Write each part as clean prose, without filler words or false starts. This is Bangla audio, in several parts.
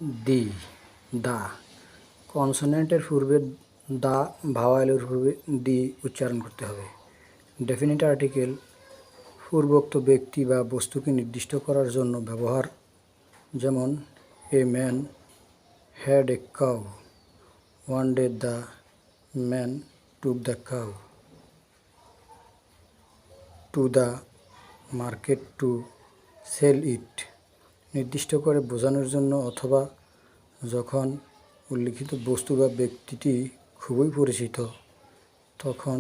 দি, দা। কনসোনেন্টের পূর্বে দা, ভাওয়ালের পূর্বে দি উচ্চারণ করতে হবে। ডেফিনিট আর্টিকেল পূর্বোক্ত ব্যক্তি বা বস্তুকে নির্দিষ্ট করার জন্য ব্যবহার, যেমন a man had a cow, one day the man took the cow, to the market to sell it. নির্দিষ্ট করে বোঝানোর জন্য অথবা যখন উল্লিখিত বস্তু বা ব্যক্তিটি খুবই পরিচিত, তখন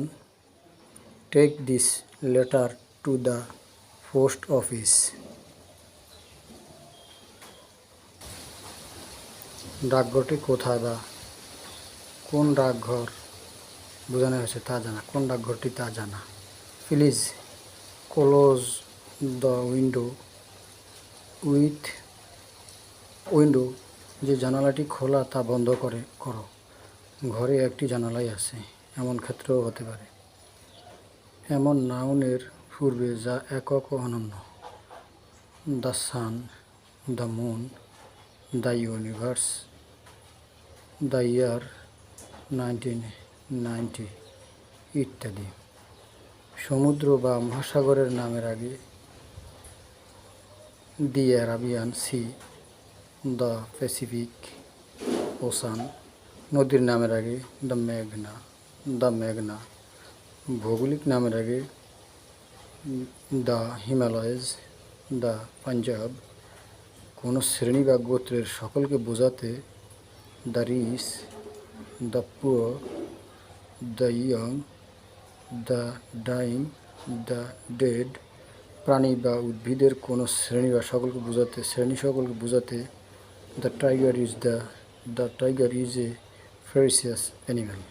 take this letter to the post office. ডাকঘরটি কোথায় বা কোন ডাকঘর বোঝানো হয়েছে তা জানা, কোন ডাকঘরটি তা জানা। Please close the window, window যে জানালাটি খোলা তা বন্ধ করো। ঘরে একটি জানালাই আছে, এমন ক্ষেত্রেও হতে পারে। এমন নাউনের পূর্বে যা একক ও অনন্য, the sun, the moon, the universe, the year 1990 ইত্যাদি। সমুদ্র বা মহাসাগরের নামের আগে the Arabian sea, the Pacific ocean. নদীর নামের আগে দ্য মেঘনা। ভৌগোলিক নামের আগে দ্য হিমালয়স, দ্য পাঞ্জাব। কোনো শ্রেণী বা গোত্রের সকলকে বোঝাতে the rich, the poor, the young, the dying, the dead. প্রাণী বা উদ্ভিদের কোনো শ্রেণী বা সকলকে বোঝাতে the tiger is a ferocious animal.